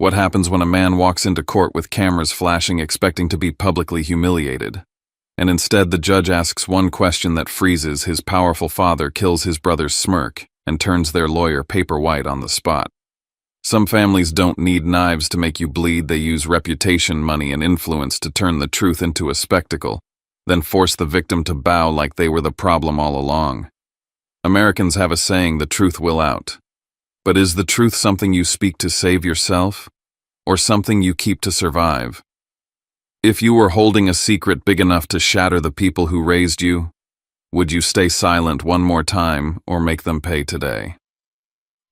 What happens when a man walks into court with cameras flashing expecting to be publicly humiliated? And instead the judge asks one question that freezes his powerful father, kills his brother's smirk, and turns their lawyer paper white on the spot. Some families don't need knives to make you bleed, they use reputation, money, and influence to turn the truth into a spectacle, then force the victim to bow like they were the problem all along. Americans have a saying, the truth will out. But is the truth something you speak to save yourself, or something you keep to survive? If you were holding a secret big enough to shatter the people who raised you, would you stay silent one more time or make them pay today?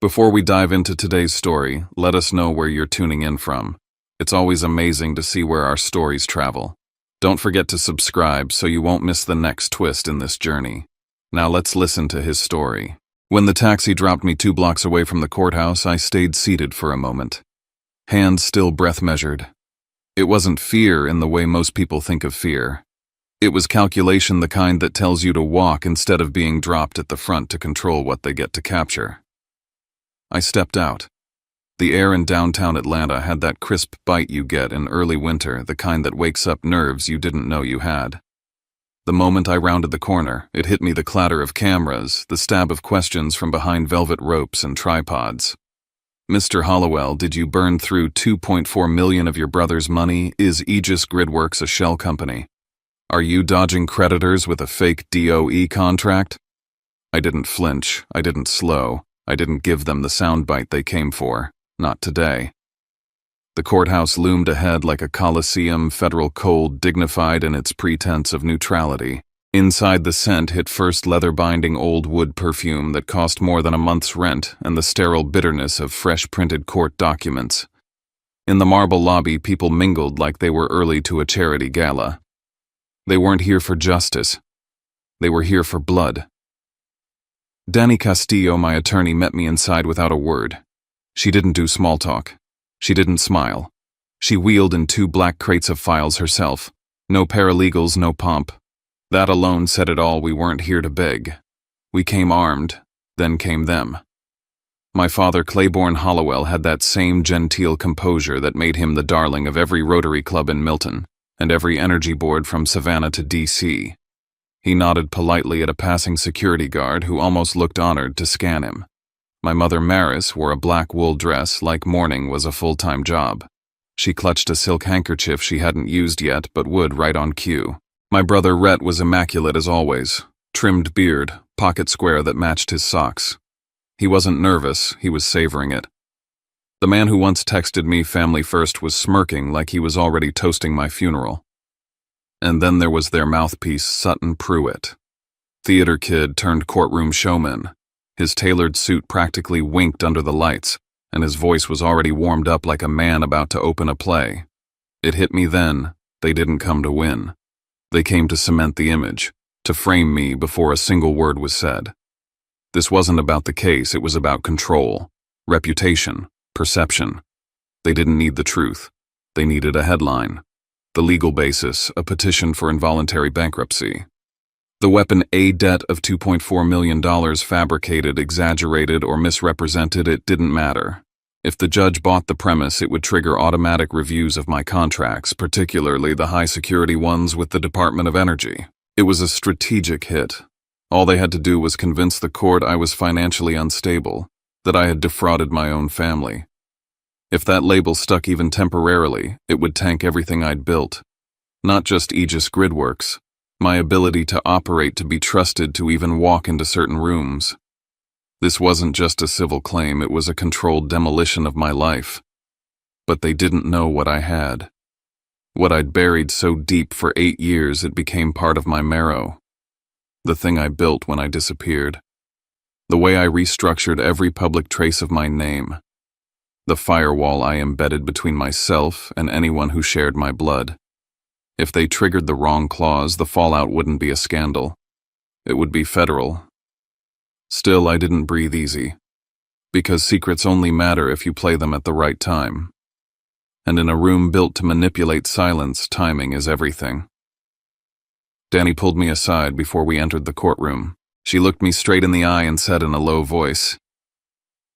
Before we dive into today's story, let us know where you're tuning in from. It's always amazing to see where our stories travel. Don't forget to subscribe so you won't miss the next twist in this journey. Now let's listen to his story. When the taxi dropped me 2 blocks away from the courthouse, I stayed seated for a moment. Hands still breath measured. It wasn't fear in the way most people think of fear. It was calculation, the kind that tells you to walk instead of being dropped at the front to control what they get to capture. I stepped out. The air in downtown Atlanta had that crisp bite you get in early winter, the kind that wakes up nerves you didn't know you had. The moment I rounded the corner, it hit me, the clatter of cameras, the stab of questions from behind velvet ropes and tripods. Mr. Hollowell, did you burn through $2.4 million of your brother's money? Is Aegis Gridworks a shell company? Are you dodging creditors with a fake DOE contract? I didn't flinch, I didn't slow, I didn't give them the soundbite they came for. Not today. The courthouse loomed ahead like a coliseum, federal, cold, dignified in its pretense of neutrality. Inside, the scent hit first leather-binding old wood perfume that cost more than a month's rent, and the sterile bitterness of fresh printed court documents. In the marble lobby, people mingled like they were early to a charity gala. They weren't here for justice. They were here for blood. Danny Castillo, my attorney, met me inside without a word. She didn't do small talk. She didn't smile. She wheeled in 2 black crates of files herself. No paralegals, no pomp. That alone said it all. We weren't here to beg. We came armed, then came them. My father, Claiborne Hollowell, had that same genteel composure that made him the darling of every Rotary Club in Milton and every energy board from Savannah to D.C. He nodded politely at a passing security guard who almost looked honored to scan him. My mother, Maris, wore a black wool dress like mourning was a full-time job. She clutched a silk handkerchief she hadn't used yet but would right on cue. My brother, Rhett, was immaculate as always. Trimmed beard, pocket square that matched his socks. He wasn't nervous, he was savoring it. The man who once texted me family first was smirking like he was already toasting my funeral. And then there was their mouthpiece, Sutton Pruitt. Theater kid turned courtroom showman. His tailored suit practically winked under the lights, and his voice was already warmed up like a man about to open a play. It hit me then, they didn't come to win. They came to cement the image, to frame me before a single word was said. This wasn't about the case, it was about control, reputation, perception. They didn't need the truth. They needed a headline. The legal basis, a petition for involuntary bankruptcy. The weapon, a debt of $2.4 million, fabricated, exaggerated, or misrepresented, it didn't matter. If the judge bought the premise, it would trigger automatic reviews of my contracts, particularly the high-security ones with the Department of Energy. It was a strategic hit. All they had to do was convince the court I was financially unstable, that I had defrauded my own family. If that label stuck even temporarily, it would tank everything I'd built. Not just Aegis Gridworks. My ability to operate, to be trusted, to even walk into certain rooms. This wasn't just a civil claim, it was a controlled demolition of my life. But they didn't know what I had. What I'd buried so deep for 8 years it became part of my marrow. The thing I built when I disappeared. The way I restructured every public trace of my name. The firewall I embedded between myself and anyone who shared my blood. If they triggered the wrong clause, the fallout wouldn't be a scandal. It would be federal. Still, I didn't breathe easy. Because secrets only matter if you play them at the right time. And in a room built to manipulate silence, timing is everything. Danny pulled me aside before we entered the courtroom. She looked me straight in the eye and said in a low voice,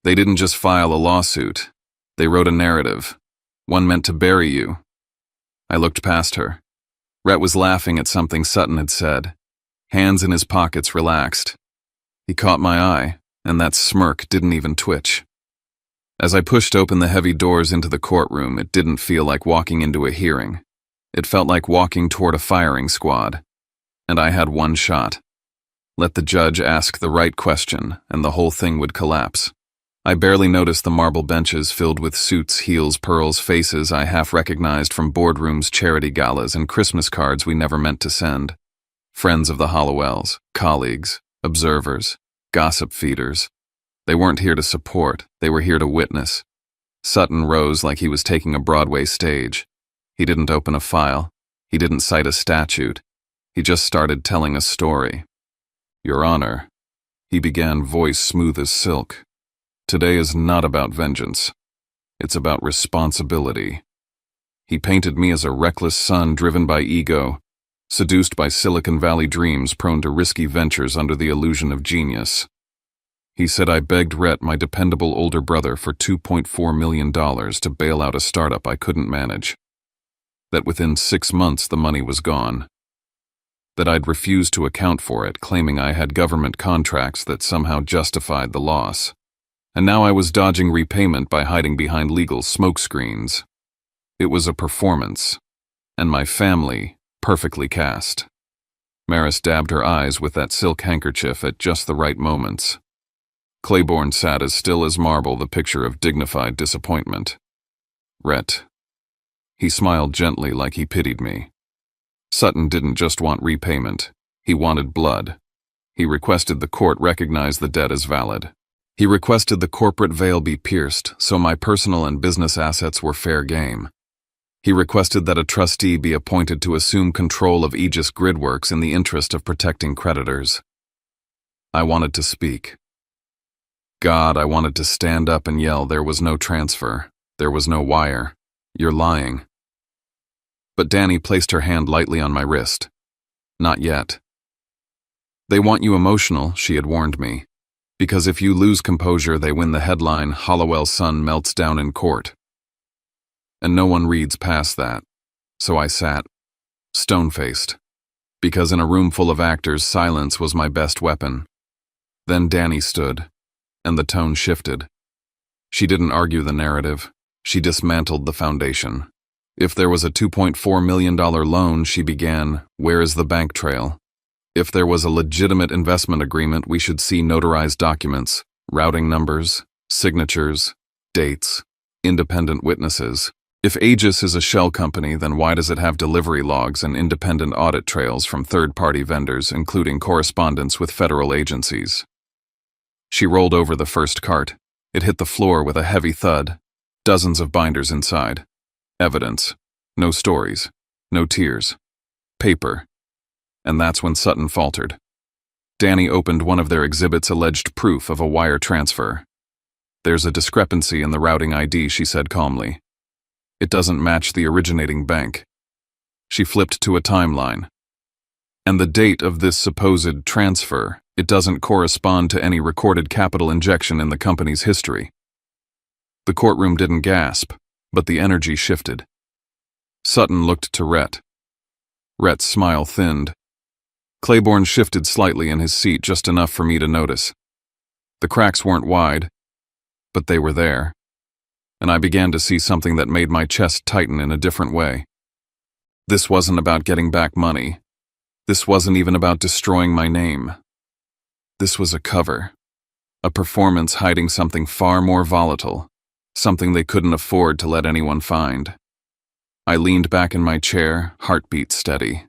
"They didn't just file a lawsuit. They wrote a narrative. One meant to bury you. I looked past her. Rhett was laughing at something Sutton had said. Hands in his pockets relaxed. He caught my eye, and that smirk didn't even twitch. As I pushed open the heavy doors into the courtroom, it didn't feel like walking into a hearing. It felt like walking toward a firing squad. And I had one shot. Let the judge ask the right question, and the whole thing would collapse. I barely noticed the marble benches filled with suits, heels, pearls, faces I half recognized from boardrooms, charity galas, and Christmas cards we never meant to send. Friends of the Hollowells, colleagues, observers, gossip feeders. They weren't here to support, they were here to witness. Sutton rose like he was taking a Broadway stage. He didn't open a file. He didn't cite a statute. He just started telling a story. Your Honor, he began, voice smooth as silk. Today is not about vengeance. It's about responsibility. He painted me as a reckless son driven by ego, seduced by Silicon Valley dreams, prone to risky ventures under the illusion of genius. He said I begged Rhett, my dependable older brother, for $2.4 million to bail out a startup I couldn't manage. That within 6 months the money was gone. That I'd refused to account for it, claiming I had government contracts that somehow justified the loss. And now I was dodging repayment by hiding behind legal smokescreens. It was a performance, and my family perfectly cast. Maris dabbed her eyes with that silk handkerchief at just the right moments. Claiborne sat as still as marble, the picture of dignified disappointment. Rhett. He smiled gently like he pitied me. Sutton didn't just want repayment. He wanted blood. He requested the court recognize the debt as valid. He requested the corporate veil be pierced so my personal and business assets were fair game. He requested that a trustee be appointed to assume control of Aegis Gridworks in the interest of protecting creditors. I wanted to speak. God, I wanted to stand up and yell, there was no transfer. There was no wire. You're lying. But Danny placed her hand lightly on my wrist. Not yet. They want you emotional, she had warned me. Because if you lose composure, they win the headline, Hollowell's son melts down in court. And no one reads past that. So I sat, stone-faced. Because in a room full of actors, silence was my best weapon. Then Danny stood, and the tone shifted. She didn't argue the narrative. She dismantled the foundation. If there was a $2.4 million loan, she began, where is the bank trail? If there was a legitimate investment agreement, we should see notarized documents, routing numbers, signatures, dates, independent witnesses. If Aegis is a shell company, then why does it have delivery logs and independent audit trails from third-party vendors, including correspondence with federal agencies? She rolled over the first cart. It hit the floor with a heavy thud. Dozens of binders inside. Evidence. No stories. No tears. Paper. And that's when Sutton faltered. Danny opened one of their exhibits, alleged proof of a wire transfer. There's a discrepancy in the routing ID, she said calmly. It doesn't match the originating bank. She flipped to a timeline. And the date of this supposed transfer, it doesn't correspond to any recorded capital injection in the company's history. The courtroom didn't gasp, but the energy shifted. Sutton looked to Rhett. Rhett's smile thinned. Claiborne shifted slightly in his seat, just enough for me to notice. The cracks weren't wide, but they were there. And I began to see something that made my chest tighten in a different way. This wasn't about getting back money. This wasn't even about destroying my name. This was a cover. A performance hiding something far more volatile. Something they couldn't afford to let anyone find. I leaned back in my chair, heartbeat steady.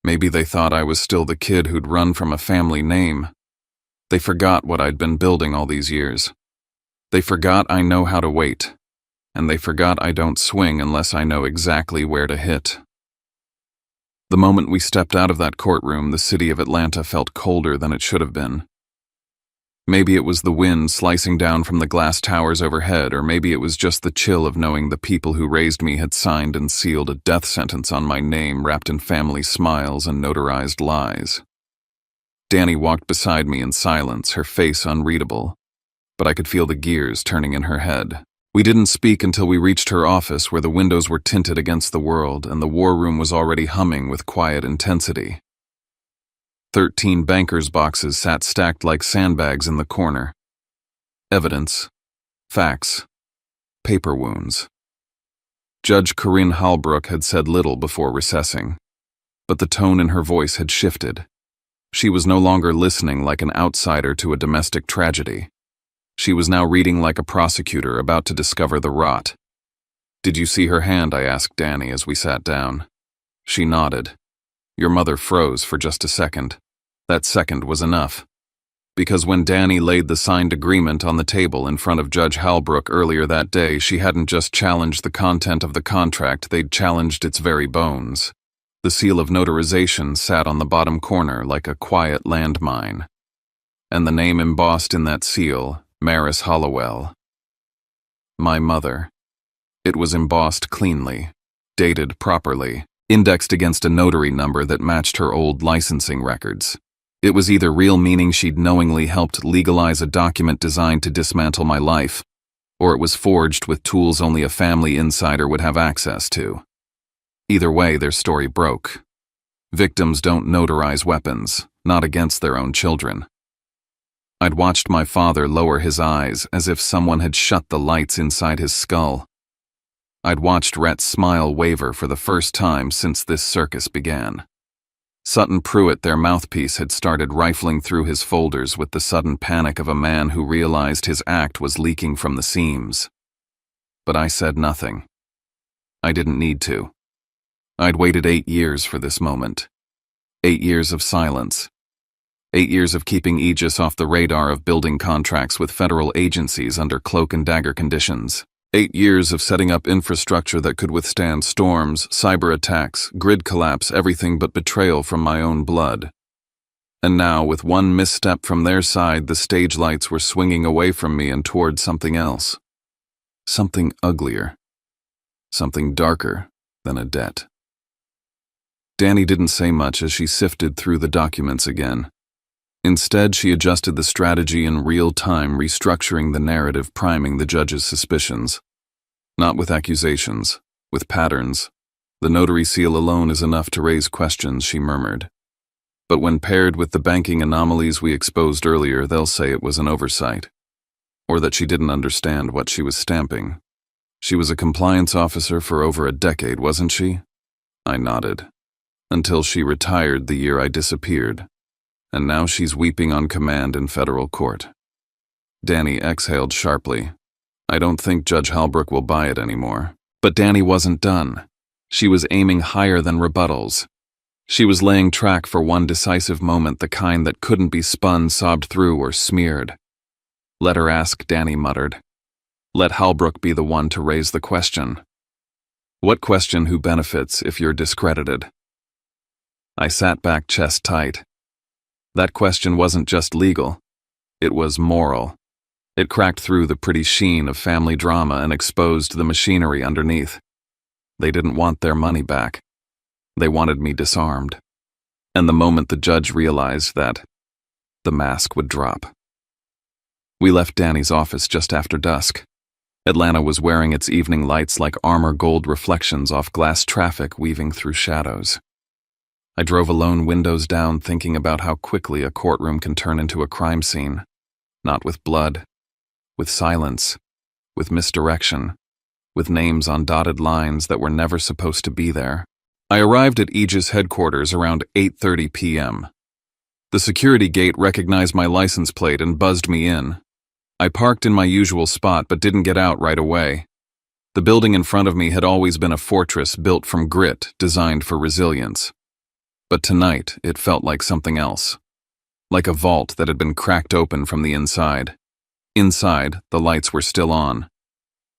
Maybe they thought I was still the kid who'd run from a family name. They forgot what I'd been building all these years. They forgot I know how to wait. And they forgot I don't swing unless I know exactly where to hit. The moment we stepped out of that courtroom, the city of Atlanta felt colder than it should have been. Maybe it was the wind slicing down from the glass towers overhead, or maybe it was just the chill of knowing the people who raised me had signed and sealed a death sentence on my name wrapped in family smiles and notarized lies. Danny walked beside me in silence, her face unreadable, but I could feel the gears turning in her head. We didn't speak until we reached her office, where the windows were tinted against the world and the war room was already humming with quiet intensity. 13 bankers' boxes sat stacked like sandbags in the corner. Evidence, facts, paper wounds. Judge Corinne Halbrook had said little before recessing, but the tone in her voice had shifted. She was no longer listening like an outsider to a domestic tragedy. She was now reading like a prosecutor about to discover the rot. "Did you see her hand?" I asked Danny as we sat down. She nodded. Your mother froze for just a second. That second was enough. Because when Danny laid the signed agreement on the table in front of Judge Halbrook earlier that day, she hadn't just challenged the content of the contract, they'd challenged its very bones. The seal of notarization sat on the bottom corner like a quiet landmine. And the name embossed in that seal, Maris Hollowell. My mother. It was embossed cleanly, dated properly, indexed against a notary number that matched her old licensing records. It was either real, meaning she'd knowingly helped legalize a document designed to dismantle my life, or it was forged with tools only a family insider would have access to. Either way, their story broke. Victims don't notarize weapons, not against their own children. I'd watched my father lower his eyes as if someone had shut the lights inside his skull. I'd watched Rhett's smile waver for the first time since this circus began. Sutton Pruitt, their mouthpiece, had started rifling through his folders with the sudden panic of a man who realized his act was leaking from the seams. But I said nothing. I didn't need to. I'd waited 8 years for this moment. 8 years of silence. 8 years of keeping Aegis off the radar of building contracts with federal agencies under cloak and dagger conditions. 8 years of setting up infrastructure that could withstand storms, cyber attacks, grid collapse, everything but betrayal from my own blood. And now, with one misstep from their side, the stage lights were swinging away from me and toward something else. Something uglier. Something darker than a debt. Danny didn't say much as she sifted through the documents again. Instead, she adjusted the strategy in real time, restructuring the narrative, priming the judge's suspicions. Not with accusations, with patterns. The notary seal alone is enough to raise questions, she murmured. But when paired with the banking anomalies we exposed earlier, they'll say it was an oversight. Or that she didn't understand what she was stamping. She was a compliance officer for over a decade, wasn't she? I nodded. Until she retired the year I disappeared. And now she's weeping on command in federal court. Danny exhaled sharply. I don't think Judge Halbrook will buy it anymore. But Danny wasn't done. She was aiming higher than rebuttals. She was laying track for one decisive moment, the kind that couldn't be spun, sobbed through, or smeared. Let her ask, Danny muttered. Let Halbrook be the one to raise the question. What question? Who benefits if you're discredited? I sat back, chest tight. That question wasn't just legal. It was moral. It cracked through the pretty sheen of family drama and exposed the machinery underneath. They didn't want their money back. They wanted me disarmed. And the moment the judge realized that, the mask would drop. We left Danny's office just after dusk. Atlanta was wearing its evening lights like armor gold reflections off glass traffic weaving through shadows. I drove alone, windows down, thinking about how quickly a courtroom can turn into a crime scene. Not with blood, with silence, with misdirection, with names on dotted lines that were never supposed to be there. I arrived at Aegis headquarters around 8:30 p.m. The security gate recognized my license plate and buzzed me in. I parked in my usual spot but didn't get out right away. The building in front of me had always been a fortress built from grit, designed for resilience. But tonight, it felt like something else. Like a vault that had been cracked open from the inside. Inside, the lights were still on.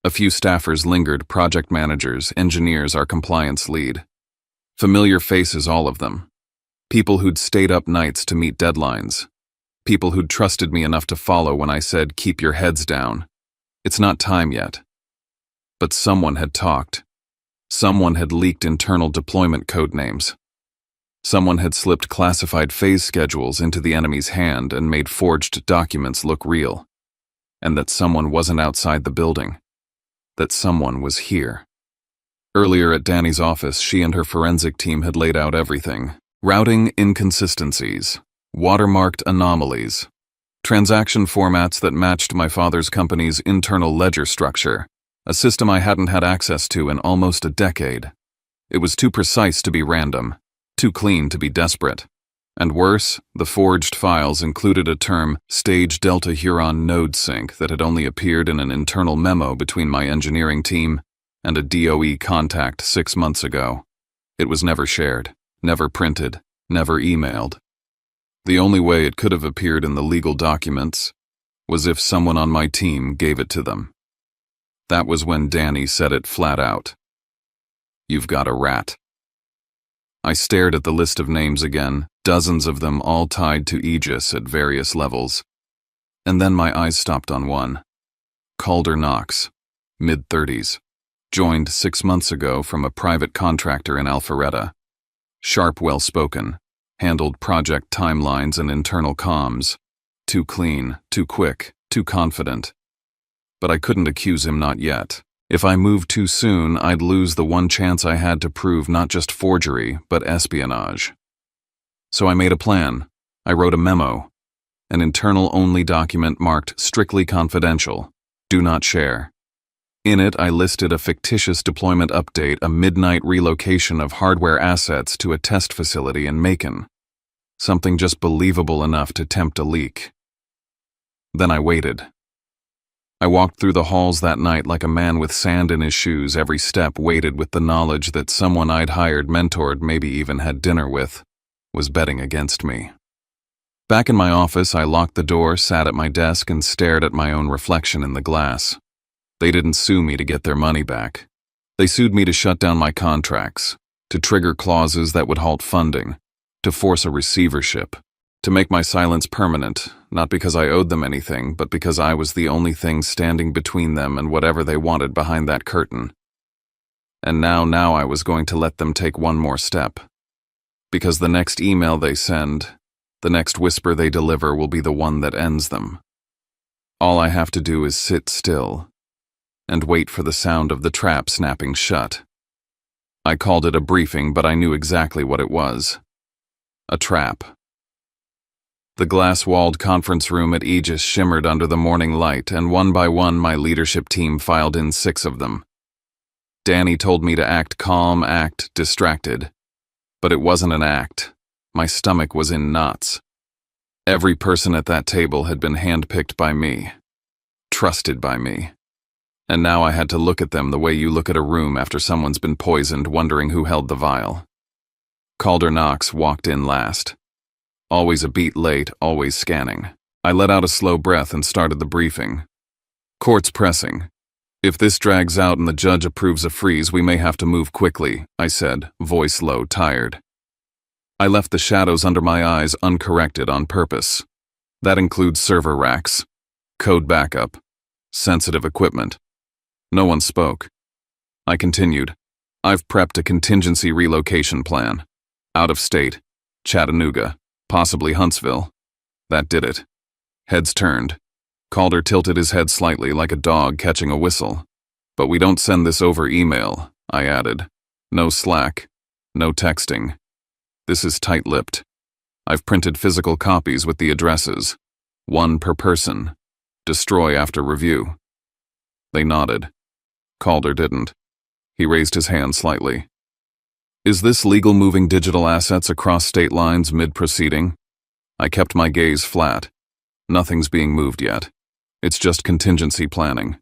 A few staffers lingered, project managers, engineers, our compliance lead. Familiar faces, all of them. People who'd stayed up nights to meet deadlines. People who'd trusted me enough to follow when I said, keep your heads down. It's not time yet. But someone had talked. Someone had leaked internal deployment code names. Someone had slipped classified phase schedules into the enemy's hand and made forged documents look real. And that someone wasn't outside the building. that someone was here. Earlier at Danny's office, she and her forensic team had laid out everything. Routing inconsistencies, watermarked anomalies, transaction formats that matched my father's company's internal ledger structure, a system I hadn't had access to in almost a decade. It was too precise to be random, too clean to be desperate. And worse, the forged files included a term, Stage Delta Huron Node Sync, that had only appeared in an internal memo between my engineering team and a DOE contact 6 months ago. It was never shared, never printed, never emailed. The only way it could have appeared in the legal documents was if someone on my team gave it to them. That was when Danny said it flat out. "You've got a rat." I stared at the list of names again, dozens of them all tied to Aegis at various levels. And then my eyes stopped on one. Calder Knox, mid-30s, joined 6 months ago from a private contractor in Alpharetta. Sharp, well-spoken, handled project timelines and internal comms. Too clean, too quick, too confident. But I couldn't accuse him not yet. If I moved too soon, I'd lose the one chance I had to prove not just forgery, but espionage. So I made a plan. I wrote a memo, an internal-only document marked strictly confidential, do not share. In it, I listed a fictitious deployment update, a midnight relocation of hardware assets to a test facility in Macon. Something just believable enough to tempt a leak. Then I waited. I walked through the halls that night like a man with sand in his shoes, every step weighted with the knowledge that someone I'd hired, mentored, maybe even had dinner with, was betting against me. Back in my office, I locked the door, sat at my desk, and stared at my own reflection in the glass. They didn't sue me to get their money back. They sued me to shut down my contracts, to trigger clauses that would halt funding, to force a receivership, to make my silence permanent, not because I owed them anything, but because I was the only thing standing between them and whatever they wanted behind that curtain. And now I was going to let them take one more step. Because the next email they send, the next whisper they deliver will be the one that ends them. All I have to do is sit still and wait for the sound of the trap snapping shut. I called it a briefing, but I knew exactly what it was. A trap. The glass-walled conference room at Aegis shimmered under the morning light, and one by one my leadership team filed in 6 of them. Danny told me to act calm, act distracted. But it wasn't an act. My stomach was in knots. Every person at that table had been handpicked by me, trusted by me. And now I had to look at them the way you look at a room after someone's been poisoned, wondering who held the vial. Calder Knox walked in last. Always a beat late, always scanning. I let out a slow breath and started the briefing. "Court's pressing. If this drags out and the judge approves a freeze, we may have to move quickly," I said, voice low, tired. I left the shadows under my eyes uncorrected on purpose. That includes server racks, code backup, sensitive equipment. No one spoke. I continued. "I've prepped a contingency relocation plan. Out of state, Chattanooga, possibly Huntsville." That did it. Heads turned. Calder tilted his head slightly like a dog catching a whistle. "But we don't send this over email," I added. "No Slack, no texting. This is tight-lipped. I've printed physical copies with the addresses. 1 per person. Destroy after review." They nodded. Calder didn't. He raised his hand slightly. "Is this legal, moving digital assets across state lines mid-proceeding?" I kept my gaze flat. Nothing's being moved yet. It's just contingency planning.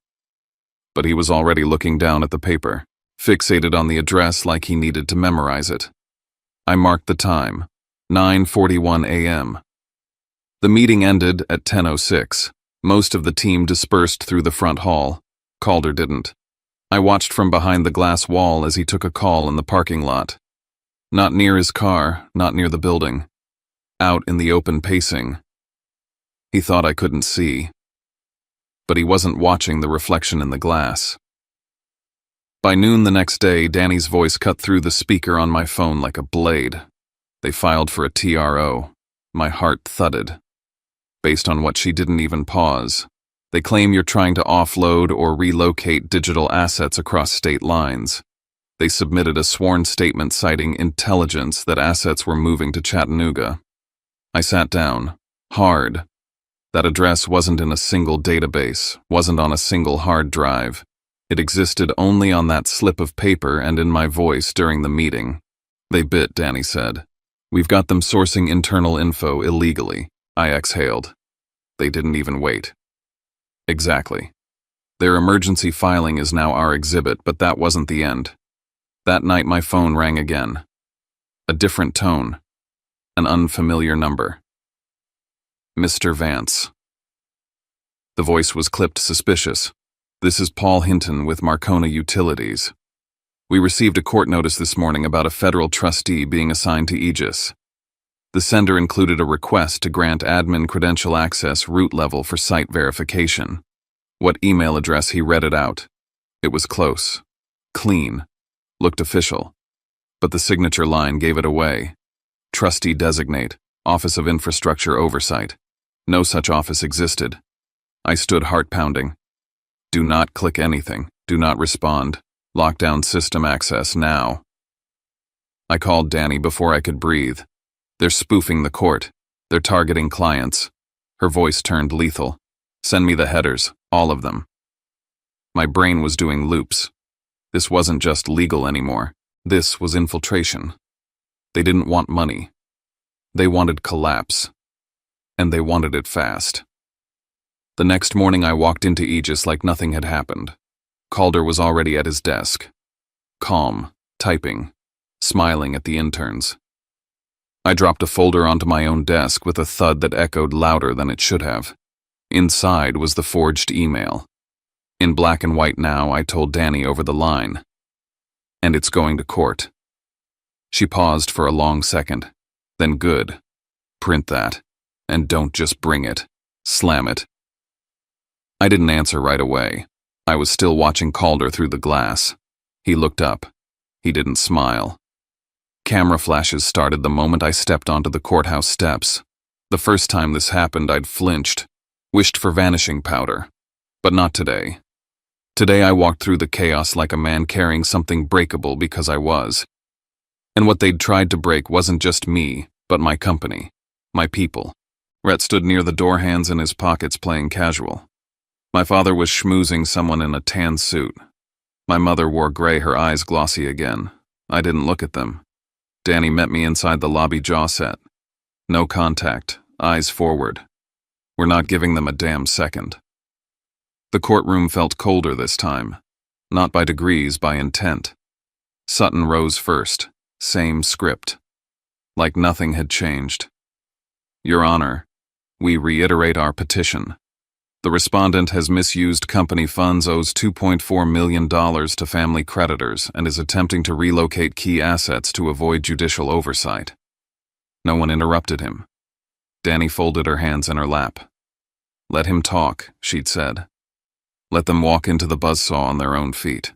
But he was already looking down at the paper, fixated on the address like he needed to memorize it. I marked the time, 9:41 a.m. The meeting ended at 10:06. Most of the team dispersed through the front hall. Calder didn't. I watched from behind the glass wall as he took a call in the parking lot. Not near his car, not near the building. Out in the open, pacing. He thought I couldn't see. But he wasn't watching the reflection in the glass. By noon the next day, Danny's voice cut through the speaker on my phone like a blade. They filed for a TRO. My heart thudded. Based on what she didn't even pause, They claim you're trying to offload or relocate digital assets across state lines. They submitted a sworn statement citing intelligence that assets were moving to Chattanooga. I sat down. Hard. That address wasn't in a single database, wasn't on a single hard drive. It existed only on that slip of paper and in my voice during the meeting. They bit, Danny said. We've got them sourcing internal info illegally. I exhaled. They didn't even wait. Exactly. Their emergency filing is now our exhibit, but that wasn't the end. That night my phone rang again. A different tone. An unfamiliar number. Mr. Vance. The voice was clipped suspicious. This is Paul Hinton with Marcona Utilities. We received a court notice this morning about a federal trustee being assigned to Aegis. The sender included a request to grant admin credential access root level for site verification. What email address he read it out. It was close. Clean. Looked official. But the signature line gave it away. Trustee designate, Office of Infrastructure Oversight. No such office existed. I stood heart-pounding. Do not click anything. Do not respond. Lockdown system access now. I called Danny before I could breathe. They're spoofing the court. They're targeting clients. Her voice turned lethal. Send me the headers, all of them. My brain was doing loops. This wasn't just legal anymore. This was infiltration. They didn't want money. They wanted collapse. And they wanted it fast. The next morning I walked into Aegis like nothing had happened. Calder was already at his desk. Calm, typing, smiling at the interns. I dropped a folder onto my own desk with a thud that echoed louder than it should have. Inside was the forged email. In black and white now, I told Danny over the line. And it's going to court. She paused for a long second. Then good. Print that. And don't just bring it. Slam it. I didn't answer right away. I was still watching Calder through the glass. He looked up. He didn't smile. Camera flashes started the moment I stepped onto the courthouse steps. The first time this happened, I'd flinched, wished for vanishing powder. But not today. Today I walked through the chaos like a man carrying something breakable because I was. And what they'd tried to break wasn't just me, but my company, my people. Rhett stood near the door, hands in his pockets, playing casual. My father was schmoozing someone in a tan suit. My mother wore gray, her eyes glossy again. I didn't look at them. Danny met me inside the lobby, jaw set. No contact, eyes forward. We're not giving them a damn second. The courtroom felt colder this time. Not by degrees, by intent. Sutton rose first. Same script. Like nothing had changed. Your Honor, we reiterate our petition. The respondent has misused company funds, owes $2.4 million to family creditors, and is attempting to relocate key assets to avoid judicial oversight. No one interrupted him. Danny folded her hands in her lap. Let him talk, she'd said. Let them walk into the buzzsaw on their own feet.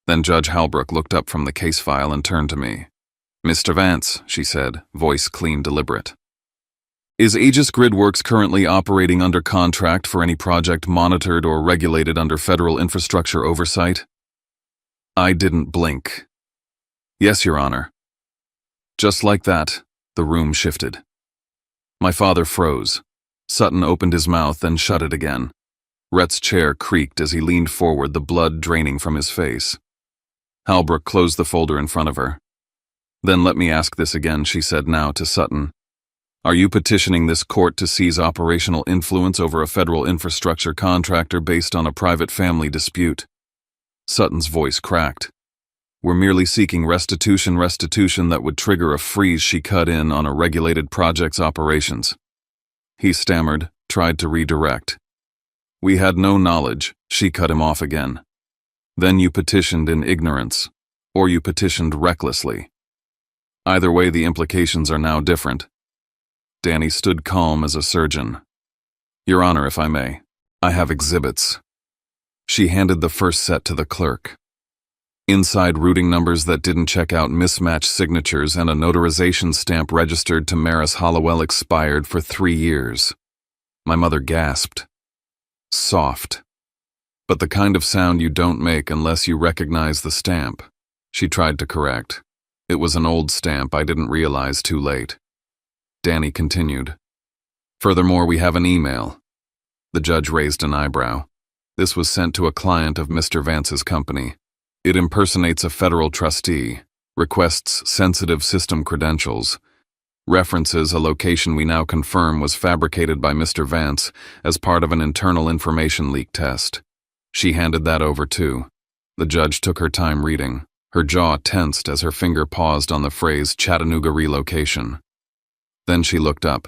Then Judge Halbrook looked up from the case file and turned to me. Mr. Vance, she said, voice clean, deliberate. Is Aegis Gridworks currently operating under contract for any project monitored or regulated under federal infrastructure oversight? I didn't blink. Yes, Your Honor. Just like that, the room shifted. My father froze. Sutton opened his mouth, then shut it again. Rhett's chair creaked as he leaned forward, the blood draining from his face. Halbrook closed the folder in front of her. Then let me ask this again, she said now to Sutton. Are you petitioning this court to seize operational influence over a federal infrastructure contractor based on a private family dispute? Sutton's voice cracked. We're merely seeking restitution that would trigger a freeze, she cut in, on a regulated project's operations. He stammered, tried to redirect. We had no knowledge, she cut him off again. Then you petitioned in ignorance, or you petitioned recklessly. Either way, the implications are now different. Danny stood calm as a surgeon. Your Honor, if I may, I have exhibits. She handed the first set to the clerk. Inside, routing numbers that didn't check out, mismatched signatures, and a notarization stamp registered to Maris Hollowell, expired for 3 years. My mother gasped. Soft. But the kind of sound you don't make unless you recognize the stamp. She tried to correct. It was an old stamp I didn't realize too late. Danny continued. Furthermore, we have an email. The judge raised an eyebrow. This was sent to a client of Mr. Vance's company. It impersonates a federal trustee, requests sensitive system credentials, references a location we now confirm was fabricated by Mr. Vance as part of an internal information leak test. She handed that over too. The judge took her time reading. Her jaw tensed as her finger paused on the phrase Chattanooga relocation. Then she looked up.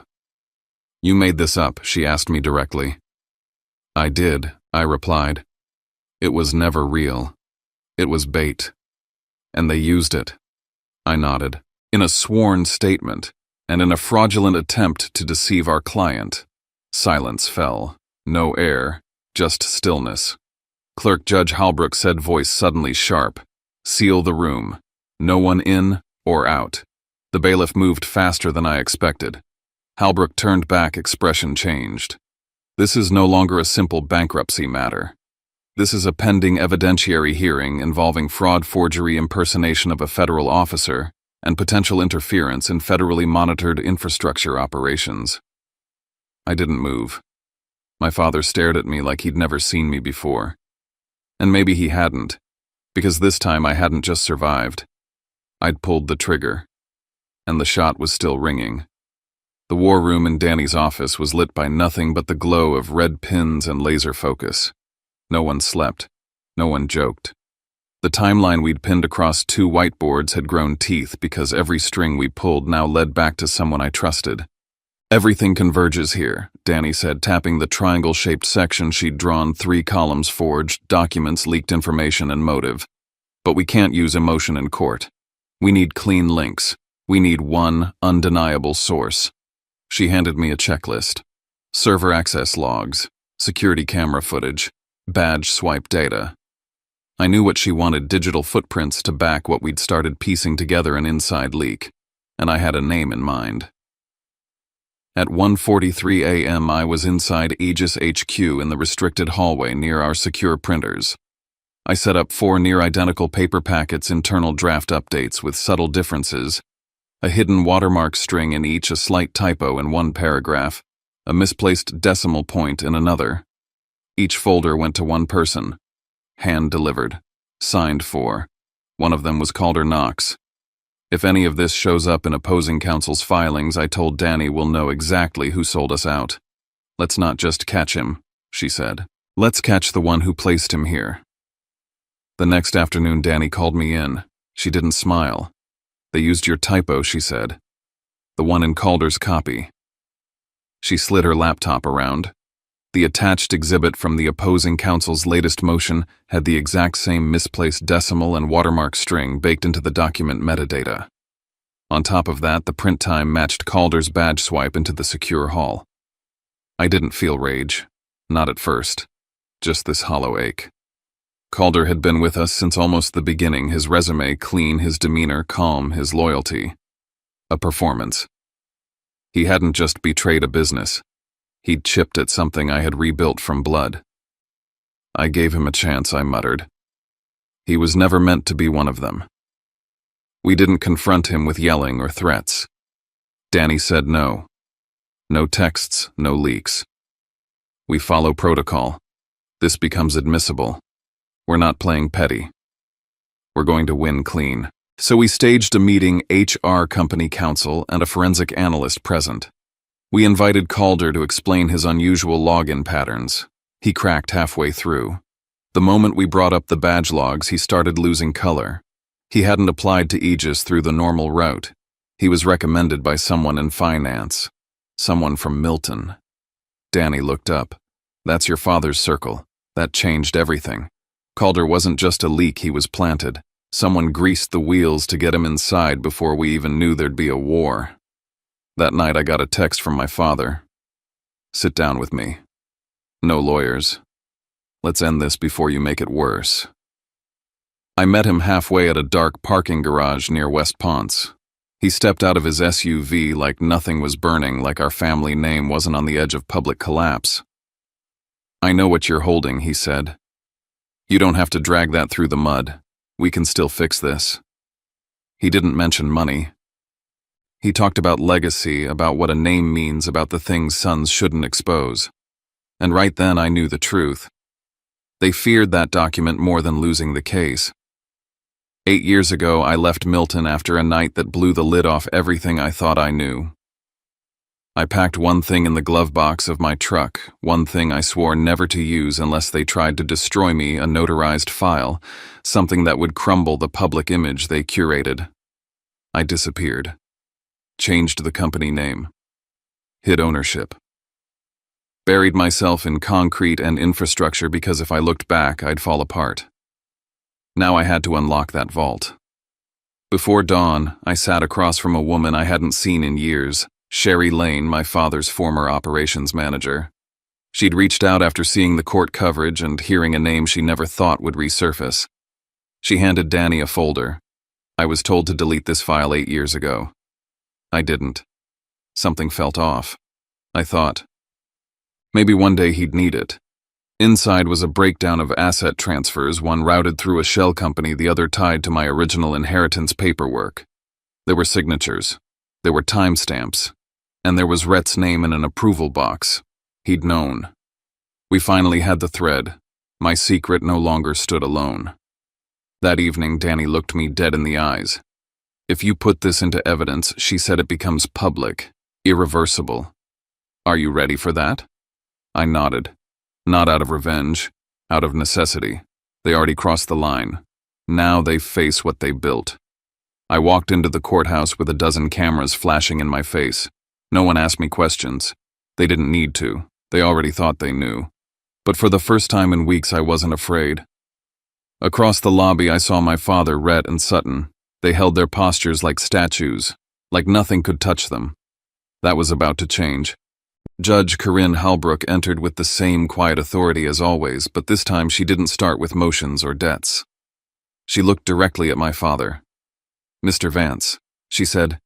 You made this up, she asked me directly. I did, I replied. It was never real. It was bait. And they used it. I nodded. In a sworn statement, and in a fraudulent attempt to deceive our client. Silence fell. No air, just stillness. Clerk Judge Halbrook said, voice suddenly sharp. Seal the room. No one in or out. The bailiff moved faster than I expected. Halbrook turned back, expression changed. This is no longer a simple bankruptcy matter. This is a pending evidentiary hearing involving fraud, forgery, impersonation of a federal officer, and potential interference in federally monitored infrastructure operations. I didn't move. My father stared at me like he'd never seen me before. And maybe he hadn't, because this time I hadn't just survived. I'd pulled the trigger, and the shot was still ringing. The war room in Danny's office was lit by nothing but the glow of red pins and laser focus. No one slept. No one joked. The timeline we'd pinned across 2 whiteboards had grown teeth because every string we pulled now led back to someone I trusted. Everything converges here, Danny said, tapping the triangle-shaped section she'd drawn, 3 columns forged, documents, leaked information, and motive. But we can't use emotion in court. We need clean links. We need one undeniable source. She handed me a checklist. Server access logs, security camera footage, badge swipe data. I knew what she wanted, digital footprints to back what we'd started piecing together, an inside leak, and I had a name in mind. At 1:43 a.m. I was inside Aegis HQ in the restricted hallway near our secure printers. I set up 4 near-identical paper packets, internal draft updates with subtle differences, a hidden watermark string in each, a slight typo in one paragraph, a misplaced decimal point in another. Each folder went to one person. Hand-delivered. Signed for. One of them was Calder Knox. If any of this shows up in opposing counsel's filings, I told Danny, we'll know exactly who sold us out. Let's not just catch him, she said. Let's catch the one who placed him here. The next afternoon, Danny called me in. She didn't smile. They used your typo, she said. The one in Calder's copy. She slid her laptop around. The attached exhibit from the opposing counsel's latest motion had the exact same misplaced decimal and watermark string baked into the document metadata. On top of that, the print time matched Calder's badge swipe into the secure hall. I didn't feel rage. Not at first. Just this hollow ache. Calder had been with us since almost the beginning, his resume clean, his demeanor calm, his loyalty a performance. He hadn't just betrayed a business. He'd chipped at something I had rebuilt from blood. I gave him a chance, I muttered. He was never meant to be one of them. We didn't confront him with yelling or threats. Danny said no. No texts, no leaks. We follow protocol. This becomes admissible. We're not playing petty. We're going to win clean. So we staged a meeting, HR company counsel and a forensic analyst present. We invited Calder to explain his unusual login patterns. He cracked halfway through. The moment we brought up the badge logs, he started losing color. He hadn't applied to Aegis through the normal route. He was recommended by someone in finance. Someone from Milton. Danny looked up. That's your father's circle. That changed everything. Calder wasn't just a leak, he was planted. Someone greased the wheels to get him inside before we even knew there'd be a war. That night I got a text from my father. Sit down with me. No lawyers. Let's end this before you make it worse. I met him halfway at a dark parking garage near West Ponce. He stepped out of his SUV like nothing was burning, like our family name wasn't on the edge of public collapse. "I know what you're holding," he said. "You don't have to drag that through the mud. We can still fix this." He didn't mention money. He talked about legacy, about what a name means, about the things sons shouldn't expose. And right then I knew the truth. They feared that document more than losing the case. 8 years ago, I left Milton after a night that blew the lid off everything I thought I knew. I packed one thing in the glove box of my truck, one thing I swore never to use unless they tried to destroy me, a notarized file, something that would crumble the public image they curated. I disappeared. Changed the company name. Hid ownership. Buried myself in concrete and infrastructure because if I looked back, I'd fall apart. Now I had to unlock that vault. Before dawn, I sat across from a woman I hadn't seen in years, Sherry Lane, my father's former operations manager. She'd reached out after seeing the court coverage and hearing a name she never thought would resurface. She handed Danny a folder. "I was told to delete this file 8 years ago. I didn't. Something felt off. I thought, maybe one day he'd need it." Inside was a breakdown of asset transfers, one routed through a shell company, the other tied to my original inheritance paperwork. There were signatures. There were timestamps. And there was Rhett's name in an approval box. He'd known. We finally had the thread. My secret no longer stood alone. That evening, Danny looked me dead in the eyes. "If you put this into evidence," she said, "it becomes public, irreversible. Are you ready for that?" I nodded. Not out of revenge, out of necessity. They already crossed the line. Now they face what they built. I walked into the courthouse with a dozen cameras flashing in my face. No one asked me questions. They didn't need to. They already thought they knew. But for the first time in weeks, I wasn't afraid. Across the lobby, I saw my father, Rhett, and Sutton. They held their postures like statues, like nothing could touch them. That was about to change. Judge Corinne Halbrook entered with the same quiet authority as always, but this time she didn't start with motions or debts. She looked directly at my father. "Mr. Vance," she said,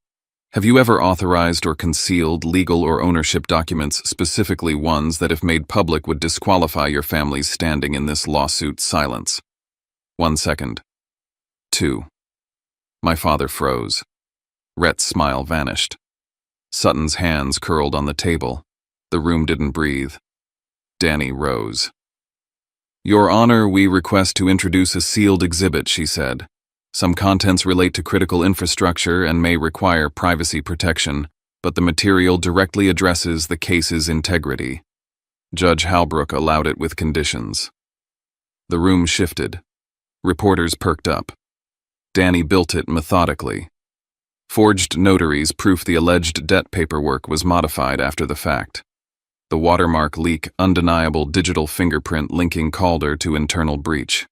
"have you ever authorized or concealed legal or ownership documents, specifically ones that if made public would disqualify your family's standing in this lawsuit?" Silence. 1 second. 2. My father froze. Rhett's smile vanished. Sutton's hands curled on the table. The room didn't breathe. Danny rose. "Your Honor, we request to introduce a sealed exhibit," she said. "Some contents relate to critical infrastructure and may require privacy protection, but the material directly addresses the case's integrity." Judge Halbrook allowed it with conditions. The room shifted. Reporters perked up. Danny built it methodically. Forged notaries proof the alleged debt paperwork was modified after the fact. The watermark leak, undeniable digital fingerprint linking Calder to internal breach.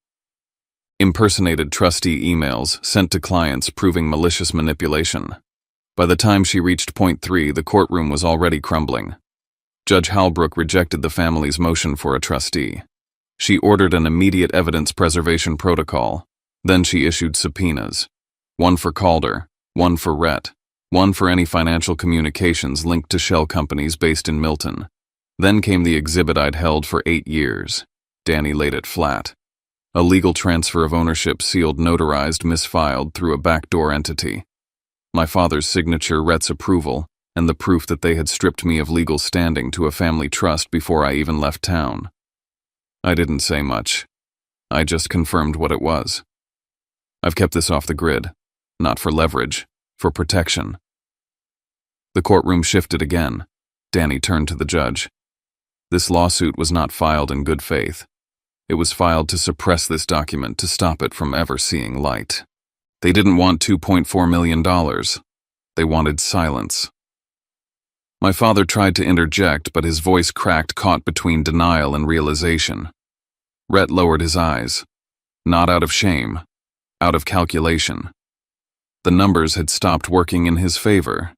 Impersonated trustee emails sent to clients proving malicious manipulation. By the time she reached point 3, the courtroom was already crumbling. Judge Halbrook rejected the family's motion for a trustee. She ordered an immediate evidence preservation protocol. Then she issued subpoenas. One for Calder, one for Rhett, one for any financial communications linked to shell companies based in Milton. Then came the exhibit I'd held for 8 years. Danny laid it flat. A legal transfer of ownership, sealed, notarized, misfiled through a backdoor entity. My father's signature, Rhett's approval, and the proof that they had stripped me of legal standing to a family trust before I even left town. I didn't say much. I just confirmed what it was. I've kept this off the grid, not for leverage, for protection. The courtroom shifted again. Danny turned to the judge. This lawsuit was not filed in good faith. It was filed to suppress this document, to stop it from ever seeing light. They didn't want $2.4 million. They wanted silence. My father tried to interject, but his voice cracked, caught between denial and realization. Rhett lowered his eyes. Not out of shame, out of calculation. The numbers had stopped working in his favor.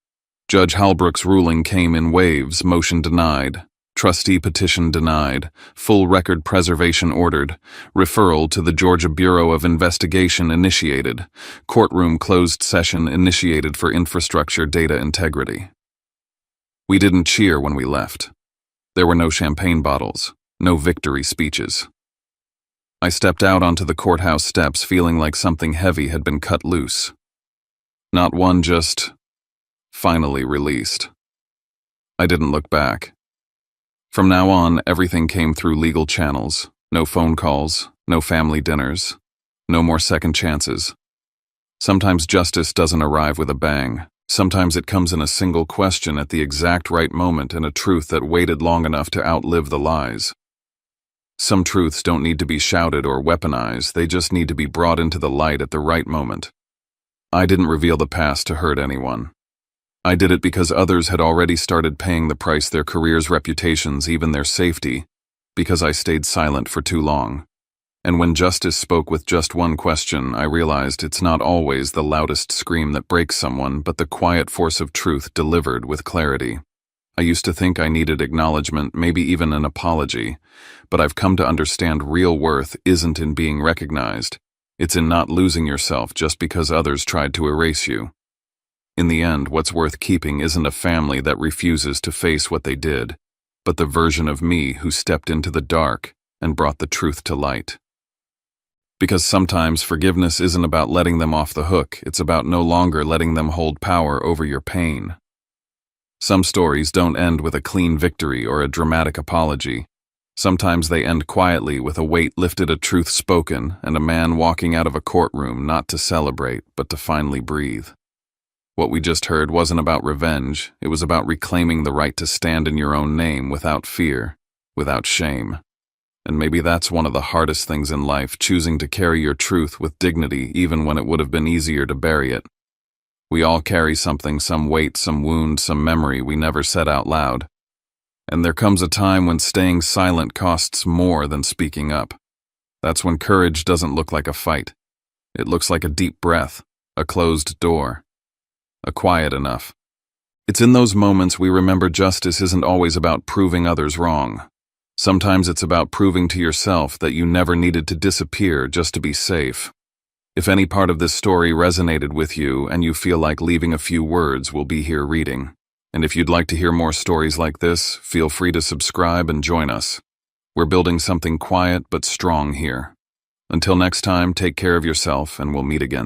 Judge Halbrook's ruling came in waves: motion denied, trustee petition denied, full record preservation ordered, referral to the Georgia Bureau of Investigation initiated, courtroom closed session initiated for infrastructure data integrity. We didn't cheer when we left. There were no champagne bottles, No victory speeches. I stepped out onto the courthouse steps feeling like something heavy had been cut loose. Not one, just finally released. I didn't look back. From now on, everything came through legal channels. No phone calls, no family dinners, no more second chances. Sometimes justice doesn't arrive with a bang. Sometimes it comes in a single question at the exact right moment and a truth that waited long enough to outlive the lies. Some truths don't need to be shouted or weaponized, they just need to be brought into the light at the right moment. I didn't reveal the past to hurt anyone. I did it because others had already started paying the price, their careers, reputations, even their safety, because I stayed silent for too long. And when justice spoke with just one question, I realized it's not always the loudest scream that breaks someone, but the quiet force of truth delivered with clarity. I used to think I needed acknowledgement, maybe even an apology, but I've come to understand real worth isn't in being recognized. It's in not losing yourself just because others tried to erase you. In the end, what's worth keeping isn't a family that refuses to face what they did, but the version of me who stepped into the dark and brought the truth to light. Because sometimes forgiveness isn't about letting them off the hook, it's about no longer letting them hold power over your pain. Some stories don't end with a clean victory or a dramatic apology. Sometimes they end quietly with a weight lifted, a truth spoken, and a man walking out of a courtroom not to celebrate, but to finally breathe. What we just heard wasn't about revenge, it was about reclaiming the right to stand in your own name without fear, without shame. And maybe that's one of the hardest things in life, choosing to carry your truth with dignity even when it would have been easier to bury it. We all carry something, some weight, some wound, some memory we never said out loud. And there comes a time when staying silent costs more than speaking up. That's when courage doesn't look like a fight. It looks like a deep breath, a closed door, a quiet enough. It's in those moments we remember justice isn't always about proving others wrong. Sometimes it's about proving to yourself that you never needed to disappear just to be safe. If any part of this story resonated with you and you feel like leaving a few words, we'll be here reading. And if you'd like to hear more stories like this, feel free to subscribe and join us. We're building something quiet but strong here. Until next time, take care of yourself and we'll meet again soon.